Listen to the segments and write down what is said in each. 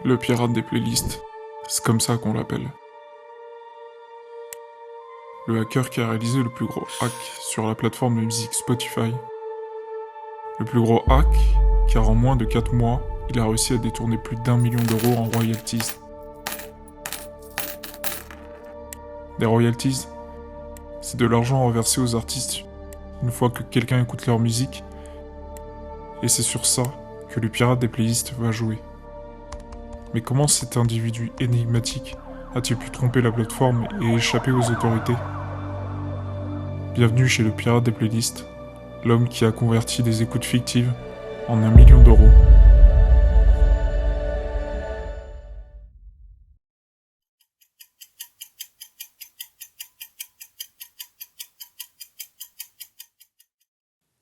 Le pirate des playlists, c'est comme ça qu'on l'appelle. Le hacker qui a réalisé le plus gros hack sur la plateforme de musique Spotify. Le plus gros hack, car en moins de 4 mois, il a réussi à détourner plus d'1 million d'euros en royalties. Des royalties, c'est de l'argent reversé aux artistes une fois que quelqu'un écoute leur musique, et c'est sur ça que le pirate des playlists va jouer. Mais comment cet individu énigmatique a-t-il pu tromper la plateforme et échapper aux autorités? Bienvenue chez le pirate des playlists, l'homme qui a converti des écoutes fictives en 1 million d'euros.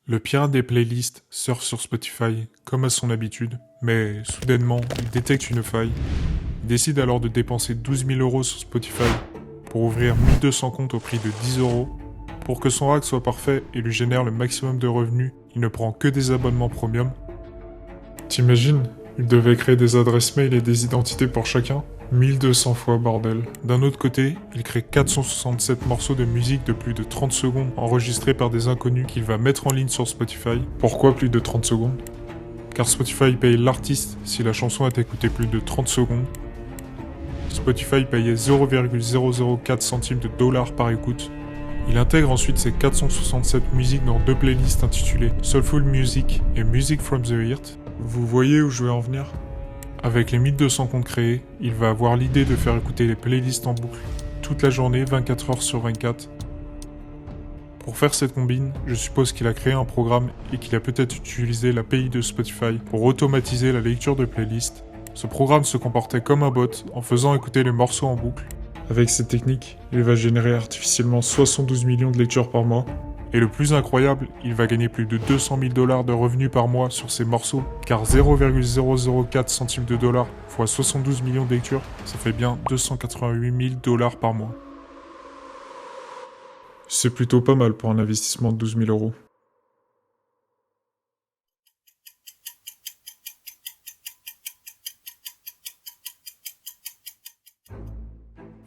Le pirate des playlists surfe sur Spotify comme à son habitude, mais soudainement il détecte une faille. Il décide alors de dépenser 12 000 euros sur Spotify pour ouvrir 1200 comptes au prix de 10 euros. Pour que son hack soit parfait et lui génère le maximum de revenus, il ne prend que des abonnements premium. T'imagines? Il devait créer des adresses mail et des identités pour chacun? 1200 fois bordel. D'un autre côté, il crée 467 morceaux de musique de plus de 30 secondes enregistrés par des inconnus qu'il va mettre en ligne sur Spotify. Pourquoi plus de 30 secondes? Car Spotify paye l'artiste si la chanson est écoutée plus de 30 secondes. Spotify payait 0,004 centimes de dollars par écoute. Il intègre ensuite ses 467 musiques dans 2 playlists intitulées Soulful Music et Music from the Heart. Vous voyez où je veux en venir? Avec les 1200 comptes créés, il va avoir l'idée de faire écouter les playlists en boucle, toute la journée, 24 heures sur 24. Pour faire cette combine, je suppose qu'il a créé un programme et qu'il a peut-être utilisé l'API de Spotify pour automatiser la lecture de playlists. Ce programme se comportait comme un bot en faisant écouter les morceaux en boucle. Avec cette technique, il va générer artificiellement 72 millions de lectures par mois. Et le plus incroyable, il va gagner plus de 200 000 dollars de revenus par mois sur ces morceaux, car 0,004 centimes de dollars fois 72 millions de lectures, ça fait bien 288 000 dollars par mois. C'est plutôt pas mal pour un investissement de 12 000 euros.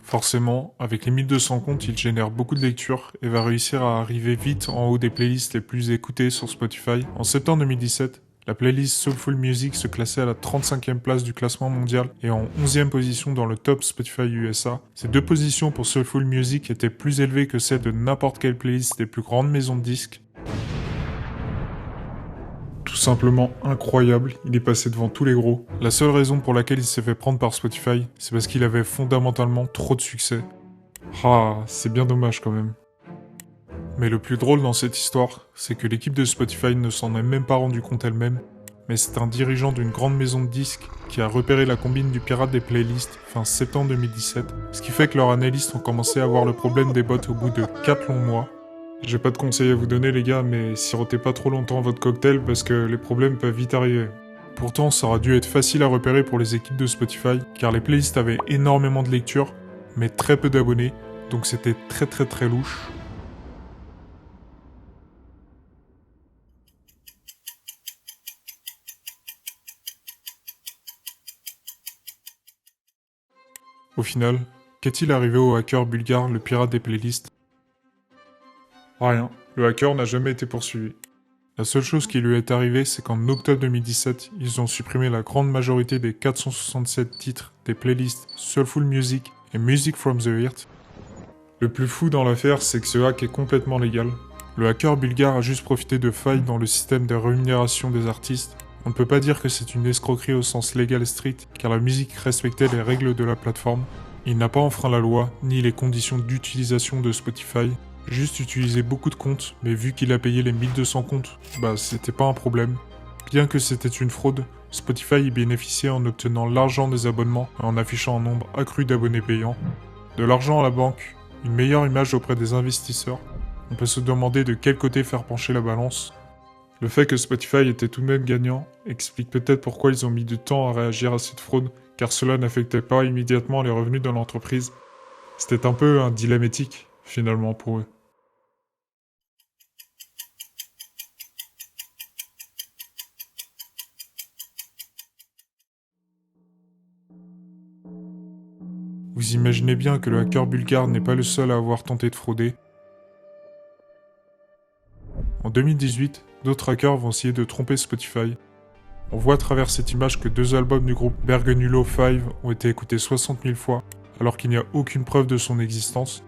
Forcément, avec les 1200 comptes, il génère beaucoup de lectures et va réussir à arriver vite en haut des playlists les plus écoutées sur Spotify. En septembre 2017, la playlist Soulful Music se classait à la 35e place du classement mondial et en 11e position dans le top Spotify USA. Ces 2 positions pour Soulful Music étaient plus élevées que celles de n'importe quelle playlist des plus grandes maisons de disques. Tout simplement incroyable, il est passé devant tous les gros. La seule raison pour laquelle il s'est fait prendre par Spotify, c'est parce qu'il avait fondamentalement trop de succès. Ah, c'est bien dommage quand même. Mais le plus drôle dans cette histoire, c'est que l'équipe de Spotify ne s'en est même pas rendu compte elle-même, mais c'est un dirigeant d'une grande maison de disques qui a repéré la combine du pirate des playlists fin septembre 2017, ce qui fait que leurs analystes ont commencé à voir le problème des bots au bout de 4 longs mois. J'ai pas de conseils à vous donner les gars, mais sirotez pas trop longtemps votre cocktail parce que les problèmes peuvent vite arriver. Pourtant, ça aurait dû être facile à repérer pour les équipes de Spotify, car les playlists avaient énormément de lectures, mais très peu d'abonnés, donc c'était très louche. Au final, qu'est-il arrivé au hacker bulgare, le pirate des playlists? Rien, le hacker n'a jamais été poursuivi. La seule chose qui lui est arrivée, c'est qu'en octobre 2017, ils ont supprimé la grande majorité des 467 titres des playlists Soulful Music et Music from the Heart. Le plus fou dans l'affaire, c'est que ce hack est complètement légal. Le hacker bulgare a juste profité de failles dans le système de rémunération des artistes. On ne peut pas dire que c'est une escroquerie au sens légal strict, car la musique respectait les règles de la plateforme. Il n'a pas enfreint la loi, ni les conditions d'utilisation de Spotify, juste utilisé beaucoup de comptes, mais vu qu'il a payé les 1200 comptes, c'était pas un problème. Bien que c'était une fraude, Spotify y bénéficiait en obtenant l'argent des abonnements et en affichant un nombre accru d'abonnés payants. De l'argent à la banque, une meilleure image auprès des investisseurs. On peut se demander de quel côté faire pencher la balance. Le fait que Spotify était tout de même gagnant explique peut-être pourquoi ils ont mis du temps à réagir à cette fraude, car cela n'affectait pas immédiatement les revenus de l'entreprise. C'était un peu un dilemme éthique, finalement, pour eux. vous imaginez bien que le hacker bulgare n'est pas le seul à avoir tenté de frauder. En 2018, d'autres hackers vont essayer de tromper Spotify. On voit à travers cette image que 2 albums du groupe Bergenulo 5 ont été écoutés 60 000 fois, alors qu'il n'y a aucune preuve de son existence.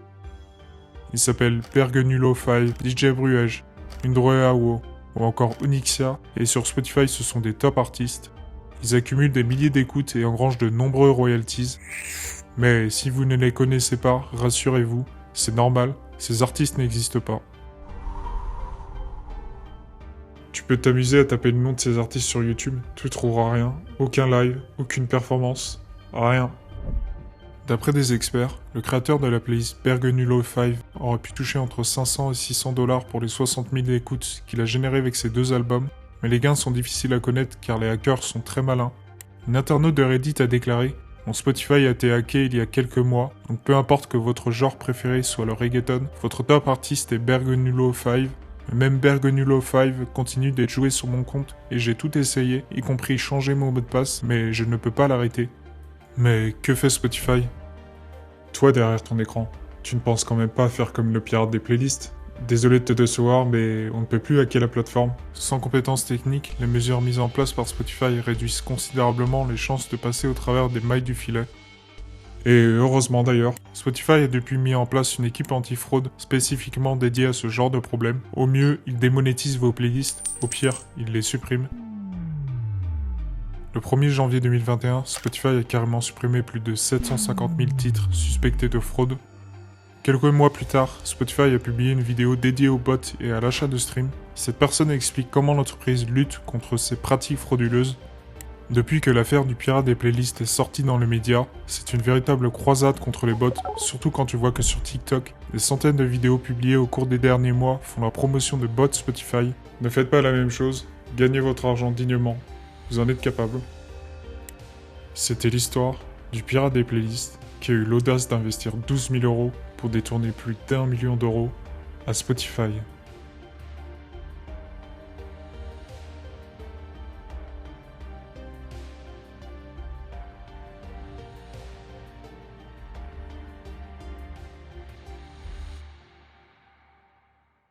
Ils s'appellent Bergenulo 5, DJ Bruege, Indroeawo ou encore Onyxia, et sur Spotify ce sont des top artistes. Ils accumulent des milliers d'écoutes et engrangent de nombreux royalties. Mais si vous ne les connaissez pas, rassurez-vous, c'est normal, ces artistes n'existent pas. Tu peux t'amuser à taper le nom de ces artistes sur YouTube, tu trouveras rien, aucun live, aucune performance, rien. D'après des experts, le créateur de la playlist Bergenulo 5 aurait pu toucher entre 500 et 600 $ pour les 60 000 écoutes qu'il a générées avec ses 2 albums, mais les gains sont difficiles à connaître car les hackers sont très malins. Une internaute de Reddit a déclaré « Mon Spotify a été hacké il y a quelques mois, donc peu importe que votre genre préféré soit le reggaeton, votre top artiste est Bergenulo 5. Même Bergenulo 5 continue d'être joué sur mon compte et j'ai tout essayé, y compris changer mon mot de passe, mais je ne peux pas l'arrêter. » Mais que fait Spotify ? Toi derrière ton écran, tu ne penses quand même pas faire comme le pirate des playlists ? Désolé de te décevoir, mais on ne peut plus hacker la plateforme. Sans compétences techniques, les mesures mises en place par Spotify réduisent considérablement les chances de passer au travers des mailles du filet. Et heureusement d'ailleurs, Spotify a depuis mis en place une équipe anti-fraude spécifiquement dédiée à ce genre de problème. Au mieux, il démonétise vos playlists, au pire, il les supprime. Le 1er janvier 2021, Spotify a carrément supprimé plus de 750 000 titres suspectés de fraude. Quelques mois plus tard, Spotify a publié une vidéo dédiée aux bots et à l'achat de streams. Cette personne explique comment l'entreprise lutte contre ces pratiques frauduleuses. Depuis que l'affaire du pirate des playlists est sortie dans les médias, c'est une véritable croisade contre les bots, surtout quand tu vois que sur TikTok, des centaines de vidéos publiées au cours des derniers mois font la promotion de bots Spotify. Ne faites pas la même chose, gagnez votre argent dignement. Vous en êtes capable. C'était l'histoire du pirate des playlists qui a eu l'audace d'investir 12 000 € pour détourner plus d'1 million d'euros à Spotify.